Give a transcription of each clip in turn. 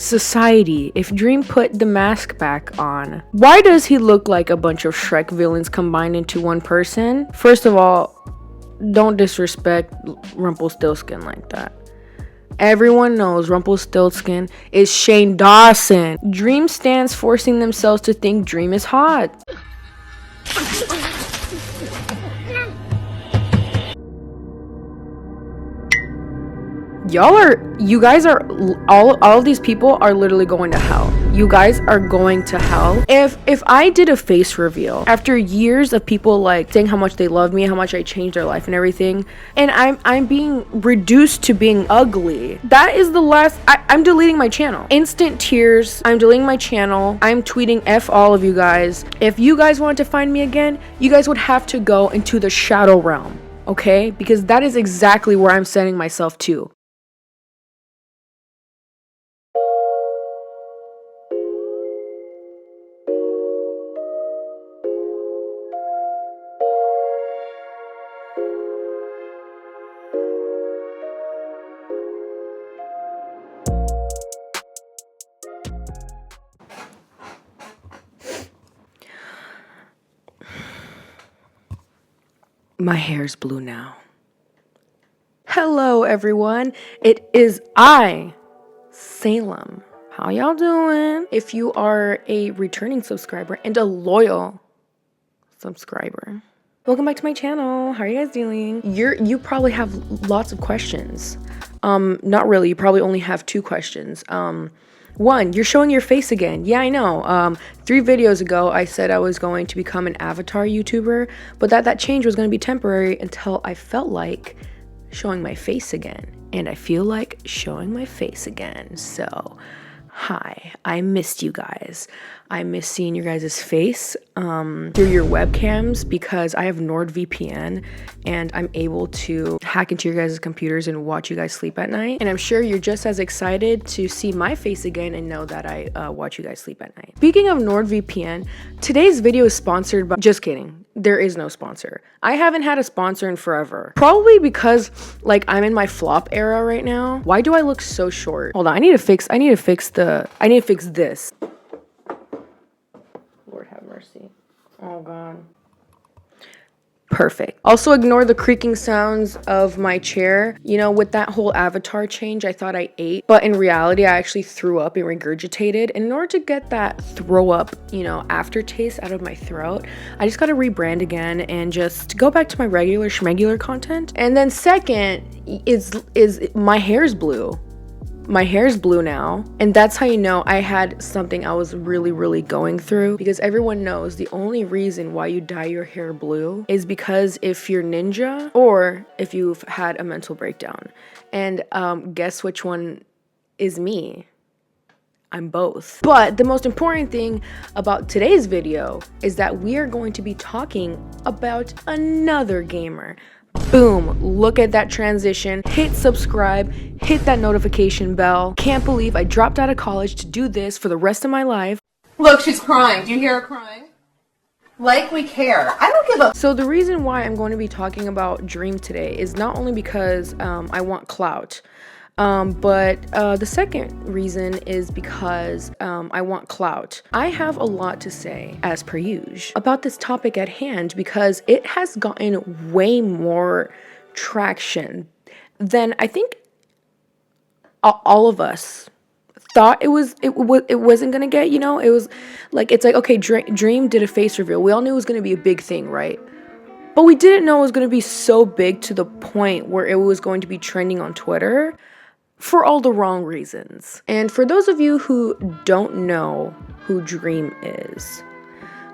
Society, if Dream put the mask back on, why does he look like a bunch of Shrek villains combined into one person? First of all, don't disrespect Rumpelstiltskin like that. Everyone knows Rumpelstiltskin is Shane Dawson. Dream stands forcing themselves to think Dream is hot. You guys are, all of these people are literally going to hell. You guys are going to hell. If I did a face reveal after years of people like saying how much they love me, how much I changed their life and everything, and I'm being reduced to being ugly, that is the last. I'm deleting my channel. Instant tears. I'm deleting my channel. I'm tweeting F all of you guys. If you guys wanted to find me again, you guys would have to go into the shadow realm, okay? Because that is exactly where I'm sending myself to. My hair's blue now. Hello, everyone. It is I, Salem. How y'all doing? If you are a returning subscriber and a loyal subscriber, welcome back to my channel. How are you guys doing? You probably have lots of questions. Not really. You probably only have 2 questions. One, you're showing your face again. Yeah, I know. 3 videos ago, I said I was going to become an avatar YouTuber, but that change was going to be temporary until I felt like showing my face again. And I feel like showing my face again. So, hi. I missed you guys. I miss seeing your guys' face through your webcams because I have NordVPN and I'm able to hack into your guys' computers and watch you guys sleep at night. And I'm sure you're just as excited to see my face again and know that I watch you guys sleep at night. Speaking of NordVPN, today's video is sponsored by... Just kidding. There is no sponsor. I haven't had a sponsor in forever. Probably because like I'm in my flop era right now. Why do I look so short? Hold on, I need to fix this. Lord have mercy. Oh God. Perfect. Also ignore the creaking sounds of my chair. You know, with that whole avatar change, I thought I ate, but in reality, I actually threw up and regurgitated. And in order to get that throw up, you know, aftertaste out of my throat, I just got to rebrand again and just go back to my regular schmegular content. And then second is my hair's blue. My hair's blue now, and that's how you know I had something I was really going through, because everyone knows the only reason why you dye your hair blue is because if you're ninja or if you've had a mental breakdown. And guess which one is me? I'm both. But the most important thing about today's video is that we are going to be talking about another gamer. Boom, look at that transition. Hit subscribe, hit that notification bell. Can't believe I dropped out of college to do this for the rest of my life. Look, she's crying. Do you hear her crying? Like we care. I don't give a... So the reason why I'm going to be talking about Dream today is not only because I want clout, but the second reason is because I want clout. I have a lot to say, as per usual, about this topic at hand because it has gotten way more traction than I think all of us thought it wasn't gonna get. You know, it was like, it's like, okay, Dream did a face reveal. We all knew it was gonna be a big thing, right? But we didn't know it was gonna be so big to the point where it was going to be trending on Twitter. For all the wrong reasons. And for those of you who don't know who Dream is,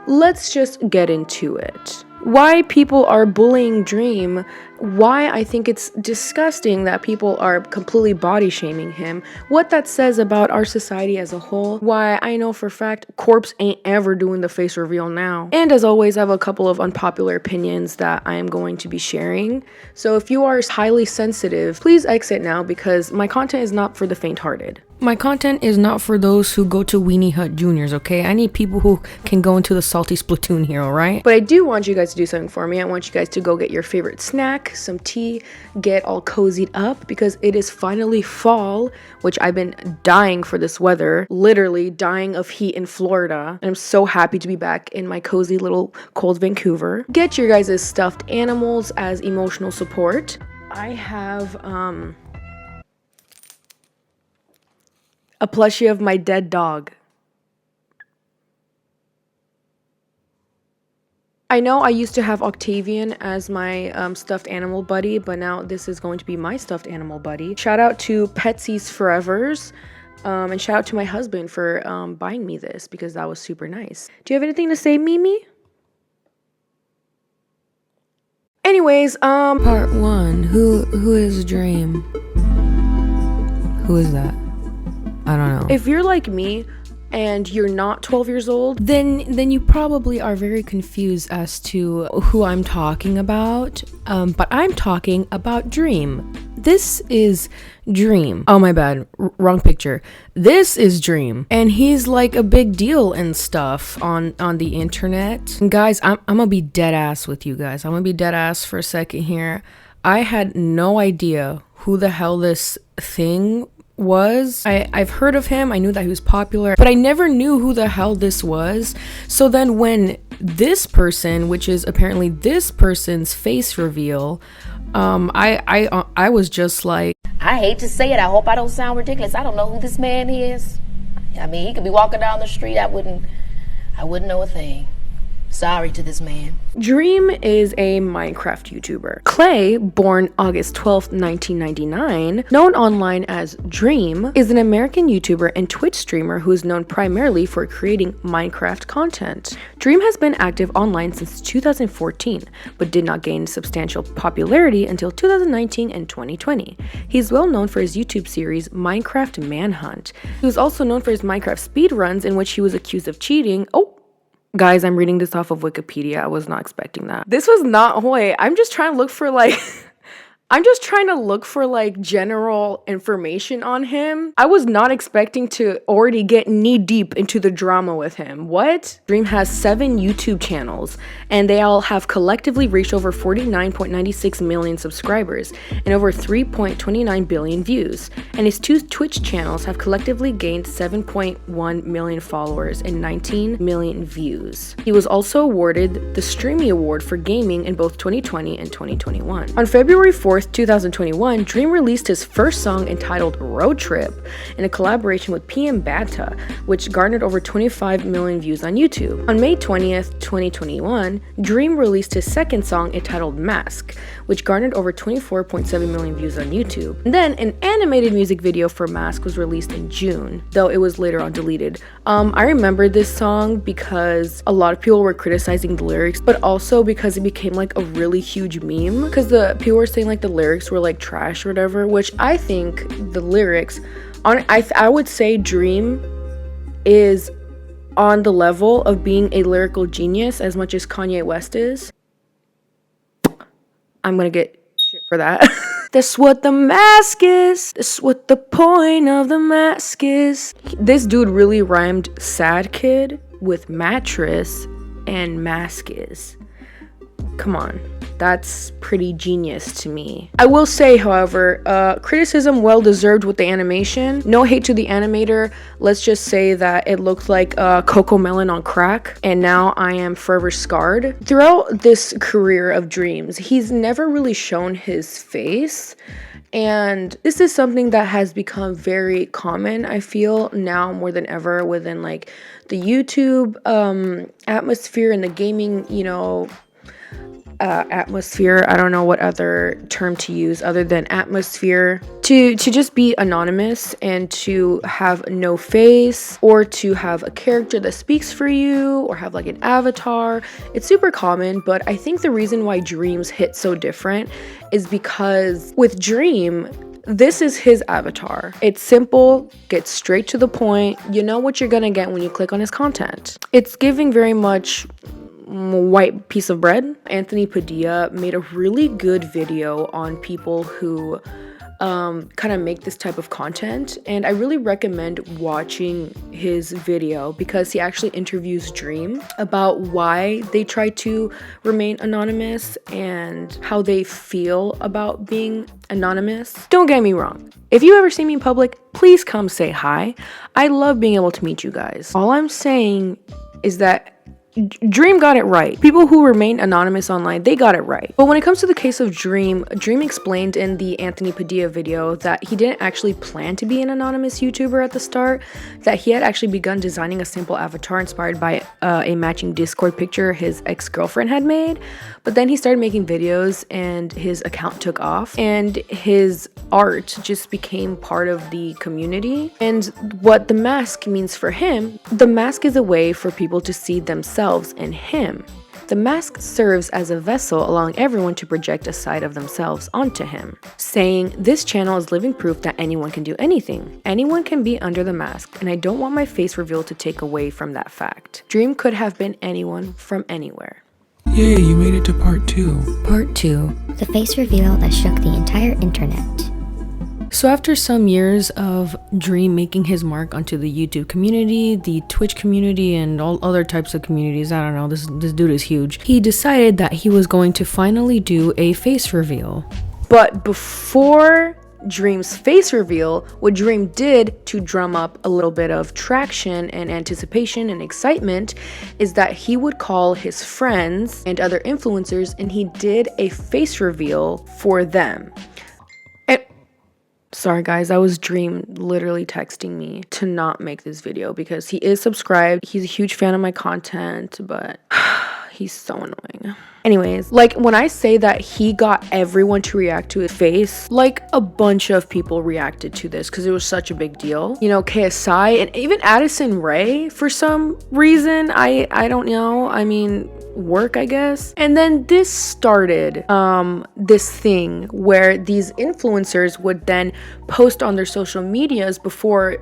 let's just get into it. Why people are bullying Dream, why I think it's disgusting that people are completely body shaming him, what that says about our society as a whole, why I know for a fact Corpse ain't ever doing the face reveal now. And as always, I have a couple of unpopular opinions that I am going to be sharing. So if you are highly sensitive, please exit now because my content is not for the faint-hearted. My content is not for those who go to Weenie Hut Juniors, okay? I need people who can go into the salty Splatoon here, alright? But I do want you guys to do something for me. I want you guys to go get your favorite snack, some tea, get all cozied up because it is finally fall, which I've been dying for this weather, literally dying of heat in Florida. And I'm so happy to be back in my cozy little cold Vancouver. Get your guys' stuffed animals as emotional support. I have a plushie of my dead dog. I know I used to have Octavian as my stuffed animal buddy, but now this is going to be my stuffed animal buddy. Shout out to Petsy's Forevers, and shout out to my husband for buying me this because that was super nice. Do you have anything to say, Mimi? Anyways, part 1. Who is Dream? Who is that? I don't know. If you're like me, and you're not 12 years old, then you probably are very confused as to who I'm talking about. But I'm talking about Dream. This is Dream. Oh, my bad. Wrong picture. This is Dream. And he's like a big deal and stuff on the internet. And guys, I'm gonna be dead ass with you guys. I'm gonna be dead ass for a second here. I had no idea who the hell this thing was. I've heard of him. I knew that he was popular, but I never knew who the hell this was. So then when this person, which is apparently this person's face reveal, I was just like, I hate to say it, I hope I don't sound ridiculous. I don't know who this man is. I mean, he could be walking down the street, I wouldn't know a thing. Sorry to this man. Dream is a Minecraft YouTuber. Clay, born August 12th, 1999, known online as Dream, is an American YouTuber and Twitch streamer who is known primarily for creating Minecraft content. Dream has been active online since 2014, but did not gain substantial popularity until 2019 and 2020. He is well known for his YouTube series Minecraft Manhunt. He was also known for his Minecraft speedruns in which he was accused of cheating. Guys, I'm reading this off of Wikipedia. I was not expecting that. This was not Hoy. I'm just trying to look for general information on him. I was not expecting to already get knee deep into the drama with him. What? Dream has 7 YouTube channels, and they all have collectively reached over 49.96 million subscribers and over 3.29 billion views. And his 2 Twitch channels have collectively gained 7.1 million followers and 19 million views. He was also awarded the Streamy Award for gaming in both 2020 and 2021. On February 4th, 2021, Dream released his first song entitled Road Trip in a collaboration with PM Bata, which garnered over 25 million views on YouTube. On May 20th, 2021, Dream released his second song entitled Mask, which garnered over 24.7 million views on YouTube. And then an animated music video for Mask was released in June, though it was later on deleted. I remember this song because a lot of people were criticizing the lyrics, but also because it became like a really huge meme because the people were saying like the lyrics were like trash or whatever, which I think the lyrics I would say Dream is on the level of being a lyrical genius as much as Kanye West is. I'm gonna get shit for that. That's what the mask is. That's what the point of the mask is. This dude really rhymed sad kid with mattress and mask is. Come on. That's pretty genius to me. I will say, however, criticism well deserved with the animation. No hate to the animator. Let's just say that it looked like Coco Melon on crack, and now I am forever scarred. Throughout this career of Dreams, he's never really shown his face. And this is something that has become very common, I feel, now more than ever within like the YouTube atmosphere and the gaming, atmosphere. I don't know what other term to use other than atmosphere. To just be anonymous and to have no face, or to have a character that speaks for you, or have like an avatar. It's super common, but I think the reason why Dreams hit so different is because with Dream, this is his avatar. It's simple, gets straight to the point. You know what you're gonna get when you click on his content. It's giving very much white piece of bread. Anthony Padilla made a really good video on people who kind of make this type of content, and I really recommend watching his video because he actually interviews Dream about why they try to remain anonymous and how they feel about being anonymous. Don't get me wrong, if you ever see me in public, please come say hi. I love being able to meet you guys. All I'm saying is that Dream got it right. People who remain anonymous online, they got it right. But when it comes to the case of Dream explained in the Anthony Padilla video that he didn't actually plan to be an anonymous YouTuber at the start, that he had actually begun designing a simple avatar inspired by a matching Discord picture his ex-girlfriend had made. But then he started making videos and his account took off and his art just became part of the community. And what the mask means for him, the mask is a way for people to see themselves in him. The mask serves as a vessel allowing everyone to project a side of themselves onto him, saying, "This channel is living proof that anyone can do anything. Anyone can be under the mask, and I don't want my face revealed to take away from that fact." Dream could have been anyone from anywhere. Yay, you made it to part 2. Part 2. The face reveal that shook the entire internet. So after some years of Dream making his mark onto the YouTube community, the Twitch community, and all other types of communities, I don't know, this dude is huge, he decided that he was going to finally do a face reveal. But before Dream's face reveal, what Dream did to drum up a little bit of traction and anticipation and excitement is that he would call his friends and other influencers and he did a face reveal for them. And sorry guys, that was Dream literally texting me to not make this video because he is subscribed. He's a huge fan of my content, but he's so annoying. Anyways, like when I say that he got everyone to react to his face, like a bunch of people reacted to this because it was such a big deal. You know, KSI and even Addison Rae for some reason. I don't know. I mean, work, I guess. And then this started this thing where these influencers would then post on their social medias before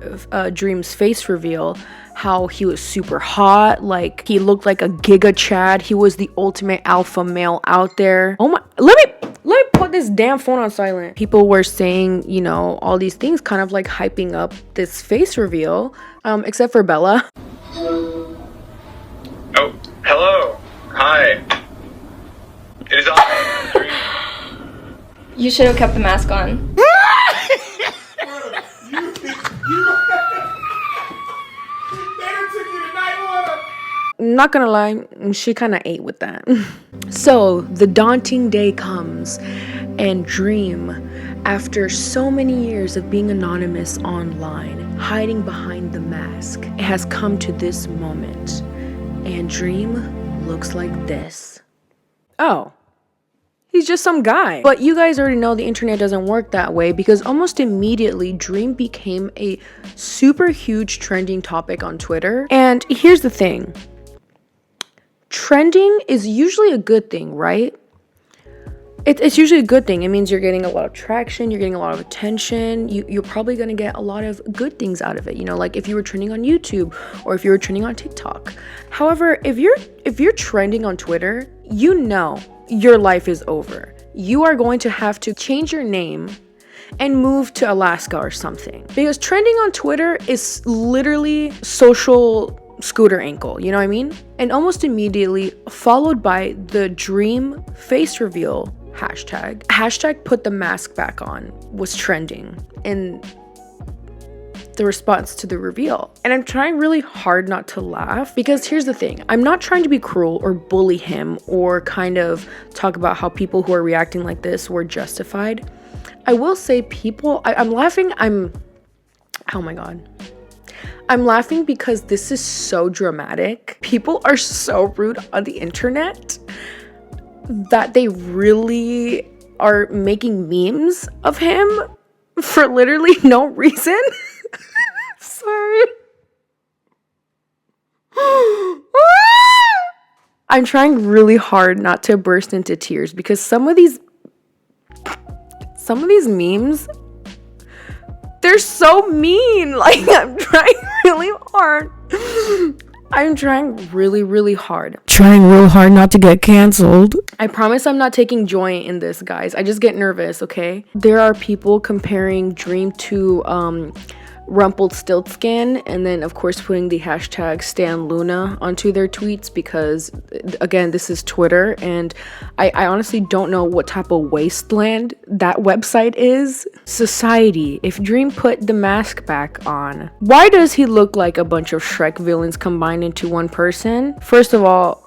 Dream's face reveal how he was super hot, like he looked like a giga chad, he was the ultimate alpha male out there. Oh my, let me put this damn phone on silent. People were saying, you know, all these things kind of like hyping up this face reveal, except for Bella. Oh, hello. Hi. It is all You should have kept the mask on. Not gonna lie, she kind of ate with that. So the daunting day comes and Dream, after so many years of being anonymous online, hiding behind the mask, it has come to this moment and Dream looks like this. Oh, he's just some guy. But you guys already know the internet doesn't work that way because almost immediately Dream became a super huge trending topic on Twitter. And here's the thing. Trending is usually a good thing, right? It's usually a good thing. It means you're getting a lot of traction, you're getting a lot of attention, you're probably gonna get a lot of good things out of it, you know, like if you were trending on YouTube or if you were trending on TikTok. However, if you're trending on Twitter, you know your life is over. You are going to have to change your name and move to Alaska or something. Because trending on Twitter is literally social scooter ankle, you know what I mean? And almost immediately followed by the Dream face reveal hashtag put the mask back on was trending in the response to the reveal. And I'm trying really hard not to laugh because here's the thing. I'm not trying to be cruel or bully him or kind of talk about how people who are reacting like this were justified. I will say I'm laughing. Oh my God. I'm laughing because this is so dramatic. People are so rude on the internet that they really are making memes of him for literally no reason. Sorry. I'm trying really hard not to burst into tears because some of these memes, they're so mean. Like, I'm trying really hard. I'm trying really, really hard. Trying real hard not to get canceled. I promise I'm not taking joy in this, guys. I just get nervous, okay? There are people comparing Dream to Rumpelstiltskin, and then of course putting the hashtag Stan Luna onto their tweets because, again, this is Twitter, and I honestly don't know what type of wasteland that website is. Society, if Dream put the mask back on, why does he look like a bunch of Shrek villains combined into one person? First of all,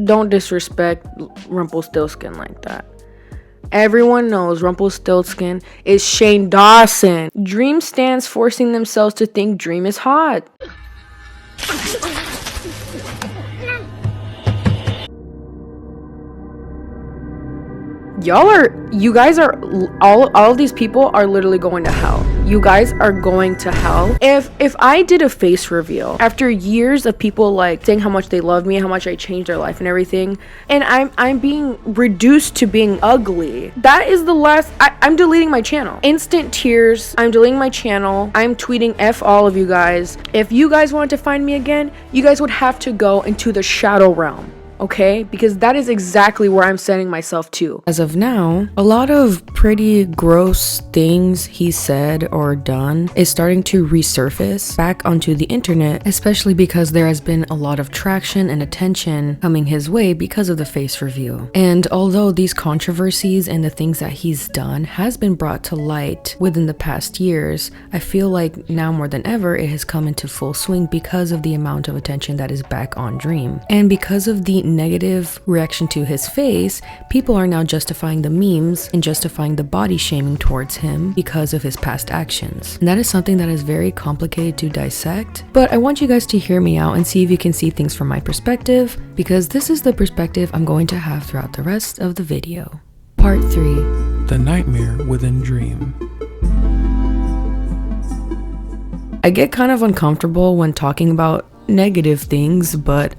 don't disrespect Rumpelstiltskin like that. Everyone knows Rumpelstiltskin is Shane Dawson. Dream stands forcing themselves to think Dream is hot. You guys are, all of these people are literally going to hell. You guys are going to hell. If I did a face reveal after years of people like saying how much they love me, how much I changed their life and everything, and I'm being reduced to being ugly, that is the last. I'm deleting my channel. Instant tears. I'm deleting my channel. I'm tweeting F all of you guys. If you guys want to find me again, you guys would have to go into the shadow realm. Okay, because that is exactly where I'm sending myself to. As of now, a lot of pretty gross things he said or done is starting to resurface back onto the internet, especially because there has been a lot of traction and attention coming his way because of the face reveal. And although these controversies and the things that he's done has been brought to light within the past years, I feel like now more than ever it has come into full swing because of the amount of attention that is back on Dream. And because of the negative reaction to his face, people are now justifying the memes and justifying the body shaming towards him because of his past actions. And that is something that is very complicated to dissect, but I want you guys to hear me out and see if you can see things from my perspective, because this is the perspective I'm going to have throughout the rest of the video. Part 3. The Nightmare Within Dream. I get kind of uncomfortable when talking about negative things, but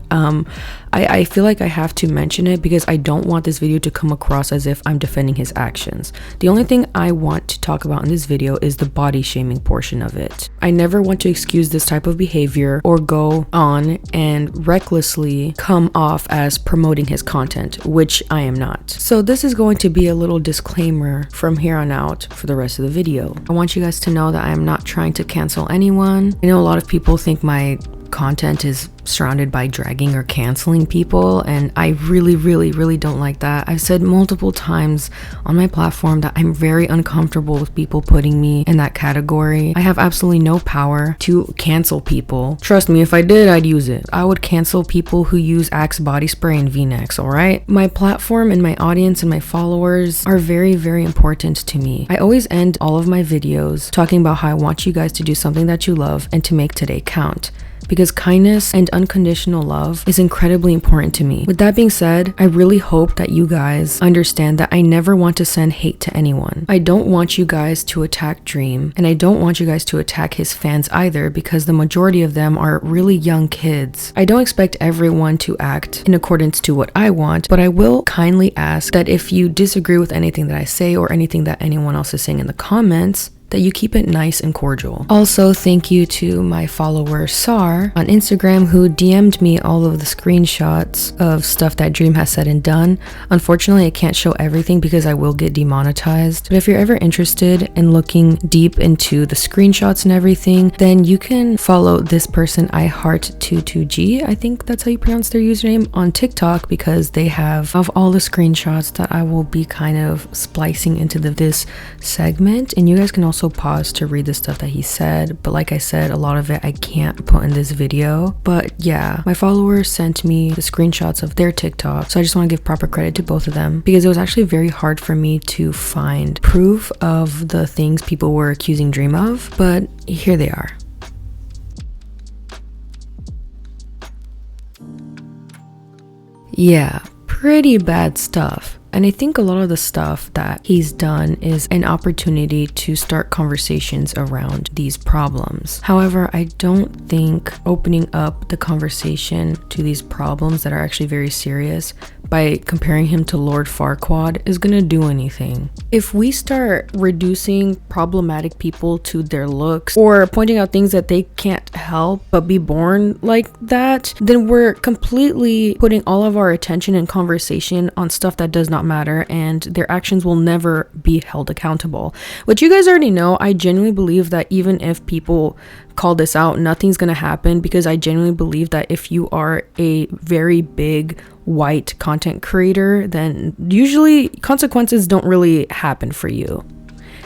I feel like I have to mention it because I don't want this video to come across as if I'm defending his actions. The only thing I want to talk about in this video is the body shaming portion of it. I never want to excuse this type of behavior or go on and recklessly come off as promoting his content, which I am not. So this is going to be a little disclaimer from here on out for the rest of the video. I want you guys to know that I am not trying to cancel anyone. I know a lot of people think my content is surrounded by dragging or canceling people, and I really don't like that. I've said multiple times on my platform that I'm very uncomfortable with people putting me in that category. I have absolutely no power to cancel people. Trust me, if I did, I'd use it. I would cancel people who use Axe body spray and V-necks, alright? My platform and my audience and my followers are very important to me. I always end all of my videos talking about how I want you guys to do something that you love and to make today count, because kindness and unconditional love is incredibly important to me. With that being said, I really hope that you guys understand that I never want to send hate to anyone. I don't want you guys to attack Dream, and I don't want you guys to attack his fans either, because the majority of them are really young kids. I don't expect everyone to act in accordance to what I want, but I will kindly ask that if you disagree with anything that I say or anything that anyone else is saying in the comments, that you keep it nice and cordial. Also, thank you to my follower Sar on Instagram, who DM'd me all of the screenshots of stuff that Dream has said and done. Unfortunately, I can't show everything because I will get demonetized. But if you're ever interested in looking deep into the screenshots and everything, then you can follow this person, iHeart22G. I think that's how you pronounce their username on TikTok, because they have of all the screenshots that I will be kind of splicing into this segment. And you guys can also pause to read the stuff that he said, but like I said, a lot of it I can't put in this video. But yeah, my followers sent me the screenshots of their TikTok, so I just want to give proper credit to both of them, because it was actually very hard for me to find proof of the things people were accusing Dream of, but here they are. Yeah, pretty bad stuff. And I think a lot of the stuff that he's done is an opportunity to start conversations around these problems. However, I don't think opening up the conversation to these problems that are actually very serious by comparing him to Lord Farquaad is gonna do anything. If we start reducing problematic people to their looks or pointing out things that they can't help but be born like that, then we're completely putting all of our attention and conversation on stuff that does not matter, and their actions will never be held accountable. Which you guys already know, I genuinely believe that even if people call this out, nothing's gonna happen, because I genuinely believe that if you are a very big white content creator, then usually consequences don't really happen for you.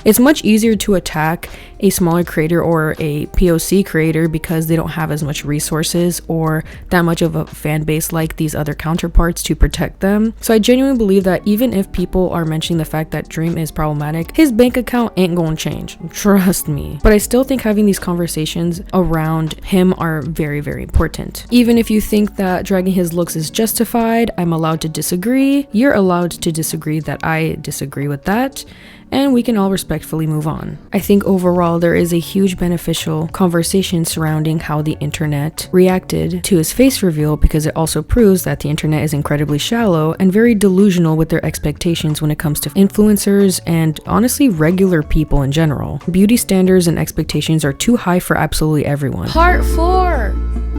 It's much easier to attack a smaller creator or a POC creator because they don't have as much resources or that much of a fan base like these other counterparts to protect them. So I genuinely believe that even if people are mentioning the fact that Dream is problematic, his bank account ain't gonna change. Trust me. But I still think having these conversations around him are very, very important. Even if you think that dragging his looks is justified, I'm allowed to disagree. You're allowed to disagree that I disagree with that, and we can all respectfully move on. I think overall there is a huge beneficial conversation surrounding how the internet reacted to his face reveal, because it also proves that the internet is incredibly shallow and very delusional with their expectations when it comes to influencers and honestly regular people in general. Beauty standards and expectations are too high for absolutely everyone. Part 4.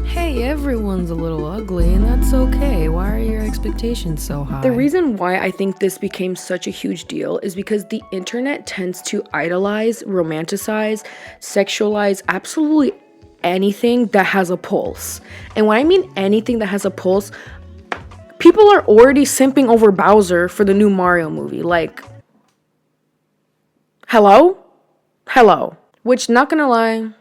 Hey, everyone's a little ugly, and that's okay. Why are your expectations so high? The reason why I think this became such a huge deal is because the internet tends to idolize, romanticize, sexualize absolutely anything that has a pulse. And when I mean anything that has a pulse, people are already simping over Bowser for the new Mario movie. Like, hello? Which, not gonna lie,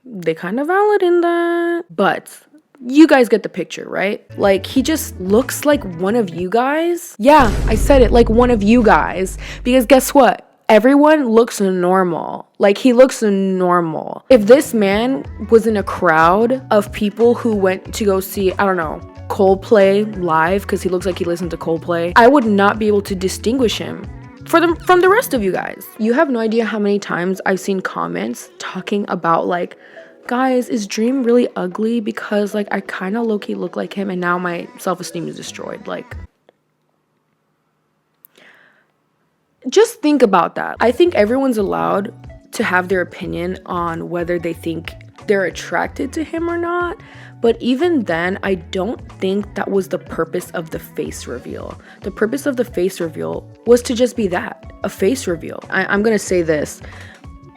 they kind of valid in that, but you guys get the picture, right? Like, he just looks like one of you guys. Yeah, I said it, like one of you guys, because guess what? Everyone looks normal. Like, he looks normal. If this man was in a crowd of people who went to go see, I don't know, Coldplay live, because he looks like he listened to Coldplay, I would not be able to distinguish him from the rest of you guys. You have no idea how many times I've seen comments talking about, like, guys, is Dream really ugly? Because, like, I kind of low-key look like him and now my self-esteem is destroyed. Like, just think about that. I think everyone's allowed to have their opinion on whether they think they're attracted to him or not. But even then, I don't think that was the purpose of the face reveal. The purpose of the face reveal was to just be that, a face reveal. I'm gonna say this.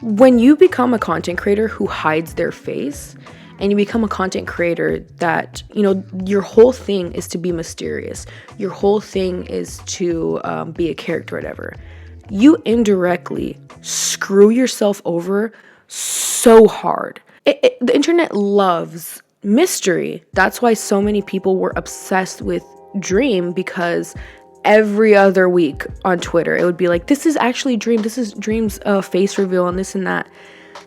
When you become a content creator who hides their face, and you become a content creator that, you know, your whole thing is to be mysterious, your whole thing is to be a character, whatever, you indirectly screw yourself over so hard. The internet loves mystery. That's why so many people were obsessed with Dream, because every other week on Twitter it would be like, this is actually Dream, this is Dream's face reveal and this and that,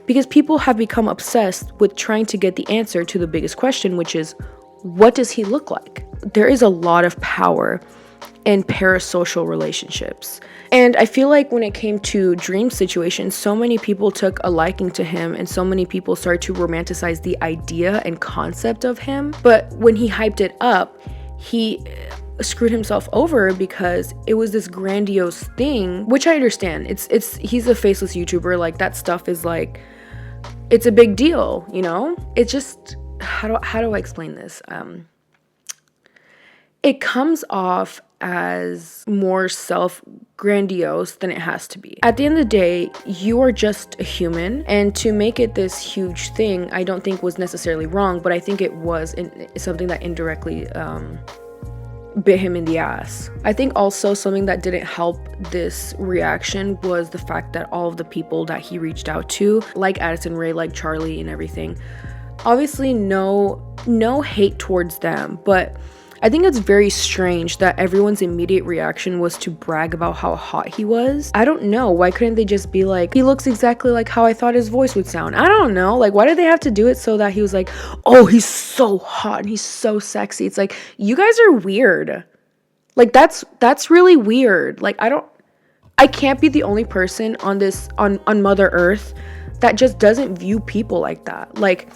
because people have become obsessed with trying to get the answer to the biggest question, which is, what does he look like? There is a lot of power in parasocial relationships, and I feel like when it came to Dream's situation, so many people took a liking to him and so many people started to romanticize the idea and concept of him. But when he hyped it up, he screwed himself over because it was this grandiose thing, which I understand. He's a faceless YouTuber. Like, that stuff is like, it's a big deal, you know? It's just, how do I explain this? It comes off as more self-grandiose than it has to be. At the end of the day, you are just a human, and to make it this huge thing, I don't think was necessarily wrong, but I think it was something that indirectly bit him in the ass. I think also something that didn't help this reaction was the fact that all of the people that he reached out to, like Addison Rae, like Charlie and everything, obviously no hate towards them, but I think it's very strange that everyone's immediate reaction was to brag about how hot he was. I don't know. Why couldn't they just be like, he looks exactly like how I thought his voice would sound? I don't know. Like, why did they have to do it so that he was like, oh, he's so hot and he's so sexy? It's like, you guys are weird. Like, that's really weird. Like, I can't be the only person on Mother Earth that just doesn't view people like that. Like,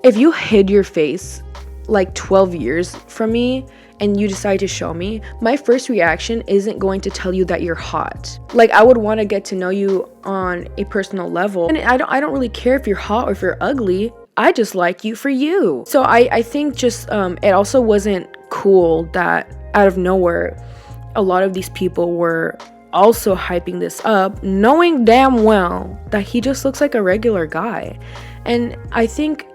if you hid your face like 12 years from me and you decide to show me, my first reaction isn't going to tell you that you're hot. Like, I would want to get to know you on a personal level. And I don't really care if you're hot or if you're ugly. I just like you for you. So I think just it also wasn't cool that out of nowhere a lot of these people were also hyping this up, knowing damn well that he just looks like a regular guy. And I think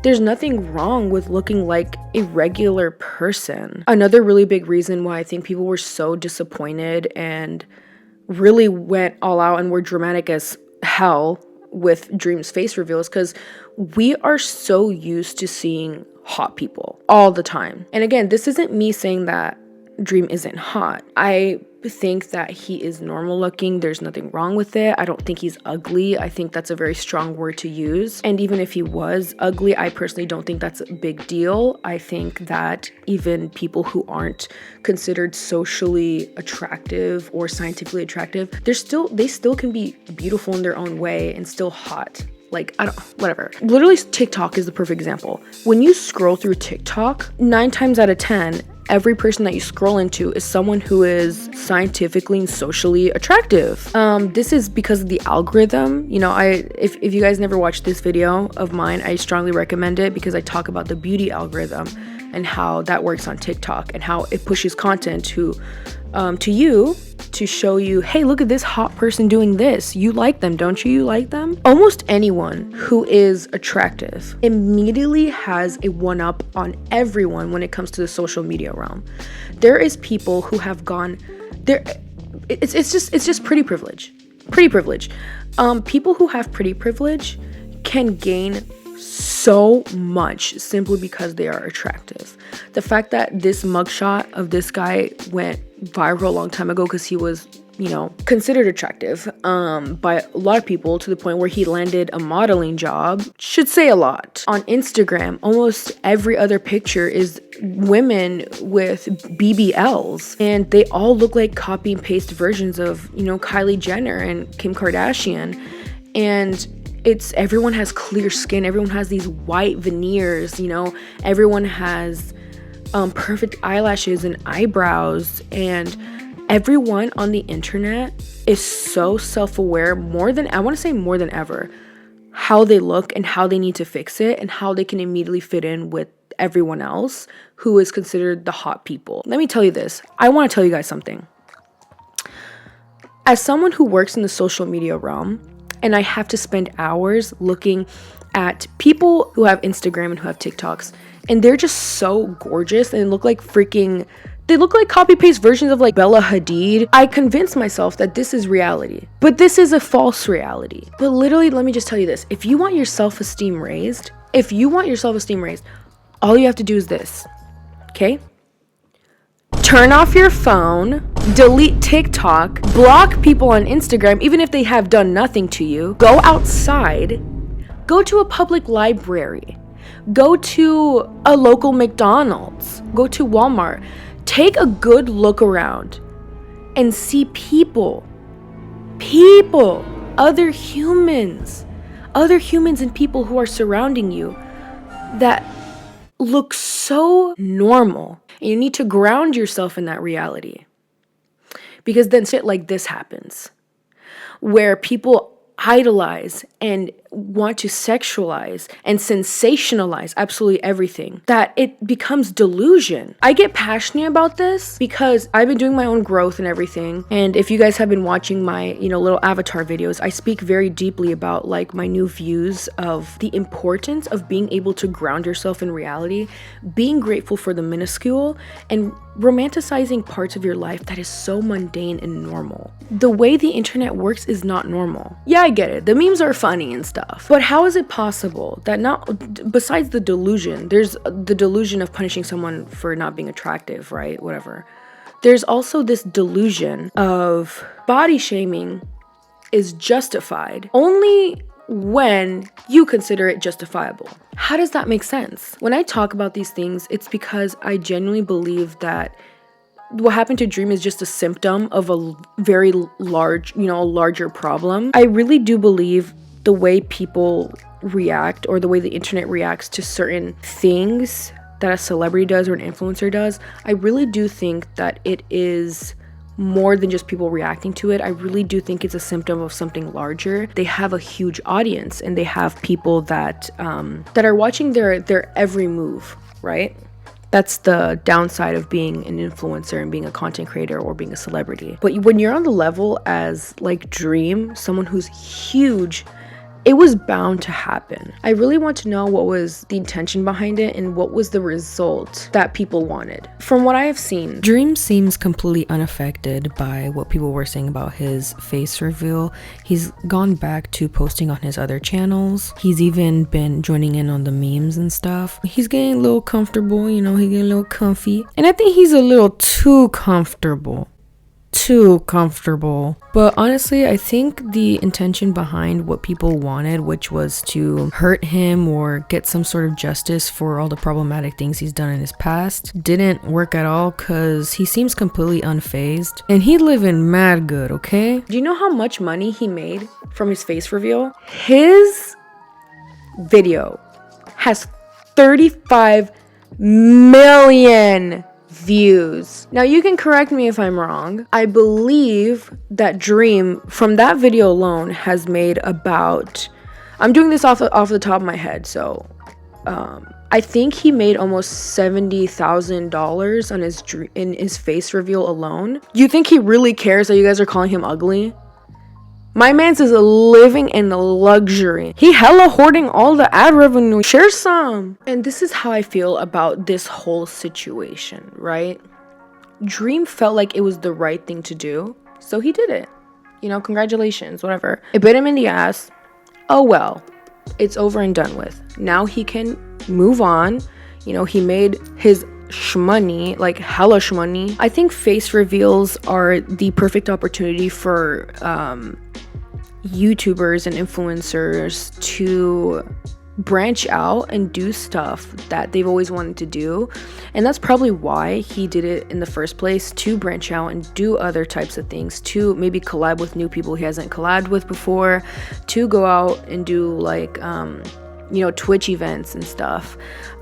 there's nothing wrong with looking like a regular person. Another really big reason why I think people were so disappointed and really went all out and were dramatic as hell with Dream's face reveal is because we are so used to seeing hot people all the time. And again, this isn't me saying that Dream isn't hot. I think that he is normal looking. There's nothing wrong with it. I don't think he's ugly. I think that's a very strong word to use. And even if he was ugly, I personally don't think that's a big deal. I think that even people who aren't considered socially attractive or scientifically attractive, they still can be beautiful in their own way and still hot. Like, whatever. Literally, TikTok is the perfect example. When you scroll through TikTok, 9 times out of 10, every person that you scroll into is someone who is scientifically and socially attractive. This is because of the algorithm. You know, if you guys never watched this video of mine, I strongly recommend it because I talk about the beauty algorithm and how that works on TikTok and how it pushes content to you to show you, hey, look at this hot person doing this. You like them, don't you? You like them? Almost anyone who is attractive immediately has a one-up on everyone when it comes to the social media realm. There is people who have gone there. It's just pretty privilege. People who have pretty privilege can gain so much simply because they are attractive. The fact that this mugshot of this guy went viral a long time ago because he was, you know, considered attractive by a lot of people to the point where he landed a modeling job should say a lot. On Instagram, almost every other picture is women with BBLs, and they all look like copy and paste versions of, you know, Kylie Jenner and Kim Kardashian. And everyone has clear skin, everyone has these white veneers, you know, everyone has perfect eyelashes and eyebrows, and everyone on the internet is so self-aware, more than ever, how they look and how they need to fix it and how they can immediately fit in with everyone else who is considered the hot people. Let me tell you this. I want to tell you guys something. As someone who works in the social media realm, and I have to spend hours looking at people who have Instagram and who have TikToks, and they're just so gorgeous and look like copy-paste versions of like Bella Hadid. I convinced myself that this is reality, but this is a false reality. But literally, let me just tell you this. If you want your self-esteem raised, all you have to do is this, okay? Turn off your phone, delete TikTok, block people on Instagram, even if they have done nothing to you. Go outside, go to a public library, go to a local McDonald's, go to Walmart. Take a good look around and see people, other humans and people who are surrounding you that look so normal. And you need to ground yourself in that reality. Because then shit like this happens, where people idolize and want to sexualize and sensationalize absolutely everything, that it becomes delusion. I get passionate about this because I've been doing my own growth and everything. And if you guys have been watching my, you know, little avatar videos, I speak very deeply about like my new views of the importance of being able to ground yourself in reality, being grateful for the minuscule, and romanticizing parts of your life that is so mundane and normal. The way the internet works is not normal. Yeah, I get it. The memes are funny and stuff. But how is it possible that besides the delusion, there's the delusion of punishing someone for not being attractive, right? Whatever. There's also this delusion of body shaming is justified only when you consider it justifiable. How does that make sense? When I talk about these things, it's because I genuinely believe that what happened to Dream is just a symptom of a very large, a larger problem. I really do believe the way people react or the way the internet reacts to certain things that a celebrity does or an influencer does, I really do think that it is more than just people reacting to it. I really do think it's a symptom of something larger. They have a huge audience, and they have people that are watching their every move, right? That's the downside of being an influencer and being a content creator or being a celebrity. But when you're on the level as like Dream, someone who's huge, it was bound to happen. I really want to know what was the intention behind it and what was the result that people wanted. From what I have seen, Dream seems completely unaffected by what people were saying about his face reveal. He's gone back to posting on his other channels. He's even been joining in on the memes and stuff. He's getting a little comfortable, you know, he's getting a little comfy. And I think he's a little too comfortable. But honestly, I think the intention behind what people wanted, which was to hurt him or get some sort of justice for all the problematic things he's done in his past, didn't work at all, because he seems completely unfazed and he living mad good. Okay, do you know how much money he made from his face reveal? His video has 35 million views. Now you can correct me if I'm wrong. I believe that Dream from that video alone has made about, I'm doing this off the top of my head, so I think he made almost $70,000 on in his face reveal alone. You think he really cares that you guys are calling him ugly? My man's is living in luxury. He hella hoarding all the ad revenue. Share some. And this is how I feel about this whole situation, right? Dream felt like it was the right thing to do, so he did it. You know, congratulations, whatever. It bit him in the ass. Oh well, it's over and done with. Now he can move on. You know, he made his shmoney, like hella shmoney. I think face reveals are the perfect opportunity for YouTubers and influencers to branch out and do stuff that they've always wanted to do. And that's probably why he did it in the first place, to branch out and do other types of things, to maybe collab with new people he hasn't collabed with before, to go out and do like you know, Twitch events and stuff.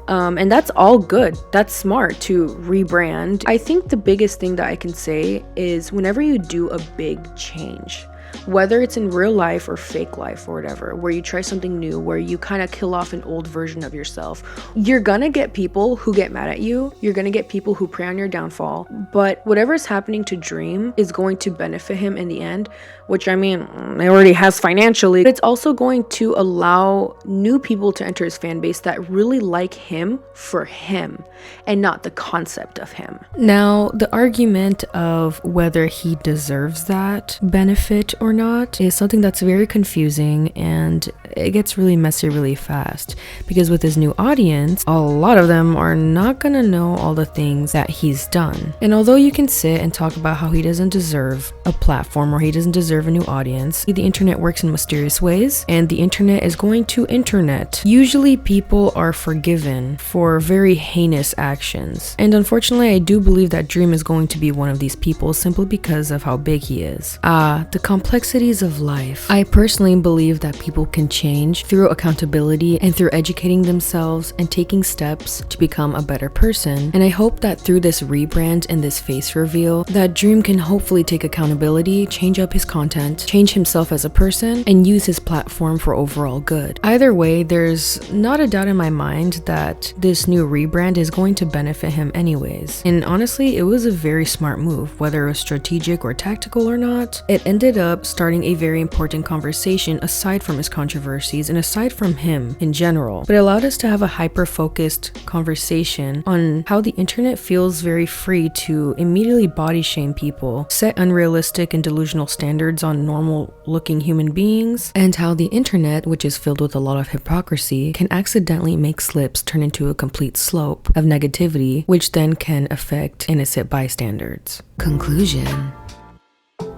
And that's all good. That's smart to rebrand. I think the biggest thing that I can say is whenever you do a big change, whether it's in real life or fake life or whatever, where you try something new, where you kind of kill off an old version of yourself, you're gonna get people who get mad at you. You're gonna get people who prey on your downfall. But whatever is happening to Dream is going to benefit him in the end, which I mean, it already has financially. But it's also going to allow new people to enter his fan base that really like him for him and not the concept of him. Now, the argument of whether he deserves that benefit or not is something that's very confusing, and it gets really messy really fast, because with his new audience, a lot of them are not gonna know all the things that he's done. And although you can sit and talk about how he doesn't deserve a platform or he doesn't deserve a new audience, the internet works in mysterious ways, and the internet is going to internet. Usually people are forgiven for very heinous actions, and unfortunately I do believe that Dream is going to be one of these people simply because of how big he is. The complexities of life. I personally believe that people can change through accountability and through educating themselves and taking steps to become a better person. And I hope that through this rebrand and this face reveal, that Dream can hopefully take accountability, change up his content, change himself as a person, and use his platform for overall good. Either way, there's not a doubt in my mind that this new rebrand is going to benefit him anyways. And honestly, it was a very smart move, whether it was strategic or tactical or not. It ended up starting a very important conversation aside from his controversies and aside from him in general, but it allowed us to have a hyper-focused conversation on how the internet feels very free to immediately body shame people, set unrealistic and delusional standards on normal looking human beings, and how the internet, which is filled with a lot of hypocrisy, can accidentally make slips turn into a complete slope of negativity, which then can affect innocent bystanders. Conclusion.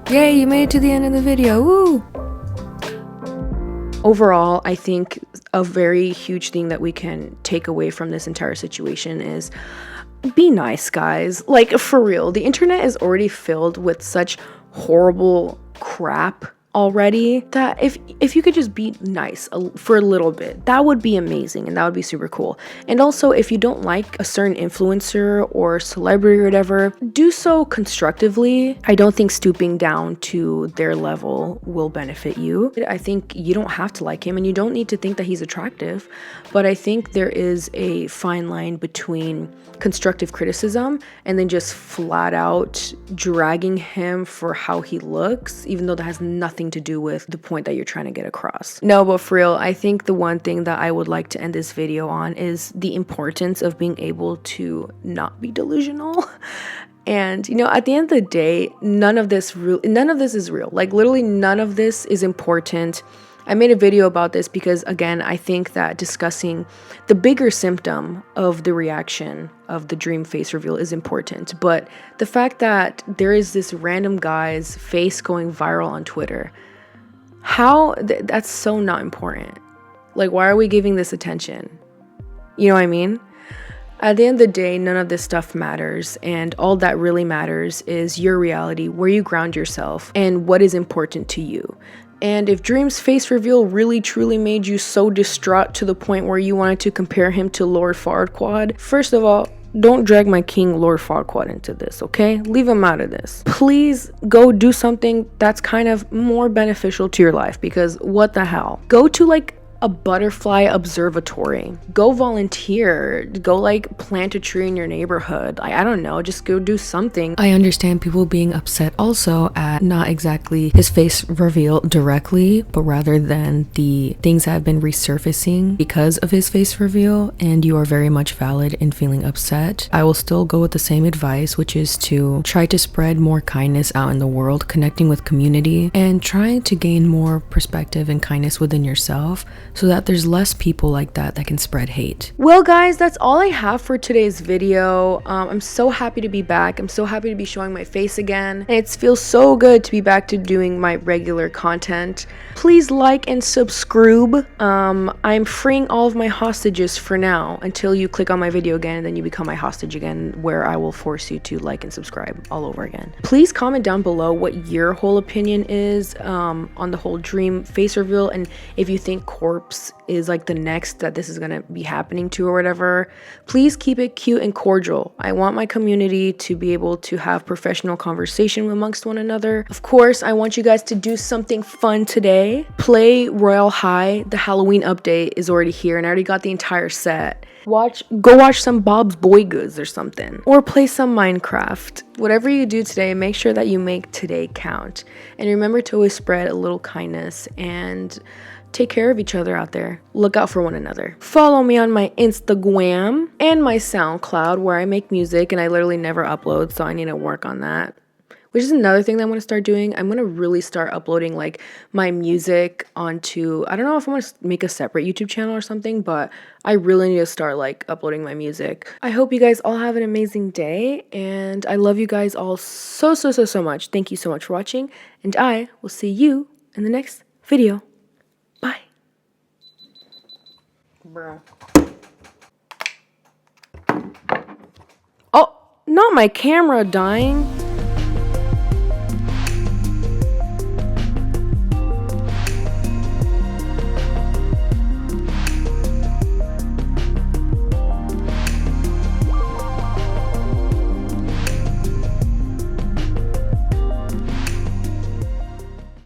Yay, you made it to the end of the video. Woo! Overall, I think a very huge thing that we can take away from this entire situation is be nice, guys. Like, for real, the internet is already filled with such horrible crap already, that if you could just be nice for a little bit, that would be amazing and that would be super cool. And also, if you don't like a certain influencer or celebrity or whatever, do so constructively. I don't think stooping down to their level will benefit you. I think you don't have to like him and you don't need to think that he's attractive, but I think there is a fine line between constructive criticism and then just flat out dragging him for how he looks, even though that has nothing to do with the point that you're trying to get across. No, but for real, I think the one thing that I would like to end this video on is the importance of being able to not be delusional. And, you know, at the end of the day, none of this is real. Like, literally none of this is important. I made a video about this because, again, I think that discussing the bigger symptom of the reaction of the dream face reveal is important. But the fact that there is this random guy's face going viral on Twitter, that's so not important. Like, why are we giving this attention? You know what I mean? At the end of the day, none of this stuff matters, and all that really matters is your reality, where you ground yourself, and what is important to you. And if Dream's face reveal really truly made you so distraught to the point where you wanted to compare him to Lord Farquaad, first of all, don't drag my king Lord Farquaad into this, okay? Leave him out of this. Please go do something that's kind of more beneficial to your life, because what the hell? Go to like a butterfly observatory. Go volunteer. Go like plant a tree in your neighborhood. I don't know, just go do something. I understand people being upset also at not exactly his face reveal directly, but rather than the things that have been resurfacing because of his face reveal, and you are very much valid in feeling upset. I will still go with the same advice, which is to try to spread more kindness out in the world, connecting with community, and trying to gain more perspective and kindness within yourself, so that there's less people like that can spread hate. Well guys, that's all I have for today's video. I'm so happy to be back. I'm so happy to be showing my face again. And it feels so good to be back to doing my regular content. Please like and subscribe. I'm freeing all of my hostages for now until you click on my video again and then you become my hostage again, where I will force you to like and subscribe all over again. Please comment down below what your whole opinion is on the whole dream face reveal, and if you think Corpse is like the next that this is gonna be happening to or whatever. Please keep it cute and cordial. I want my community to be able to have professional conversation amongst one another. Of course, I want you guys to do something fun today. Play Royal High. The Halloween update is already here and I already got the entire set. Go watch some Bob's Boy Goods or something, or play some Minecraft. Whatever you do today, make sure that you make today count, and remember to always spread a little kindness and take care of each other out there. Look out for one another. Follow me on my Instagram and my SoundCloud, where I make music and I literally never upload, so I need to work on that. Which is another thing that I'm going to start doing. I'm going to really start uploading like my music onto, I don't know if I'm going to make a separate YouTube channel or something, but I really need to start like uploading my music. I hope you guys all have an amazing day, and I love you guys all so much. Thank you so much for watching, and I will see you in the next video. Bye. Bruh. Oh, not my camera dying.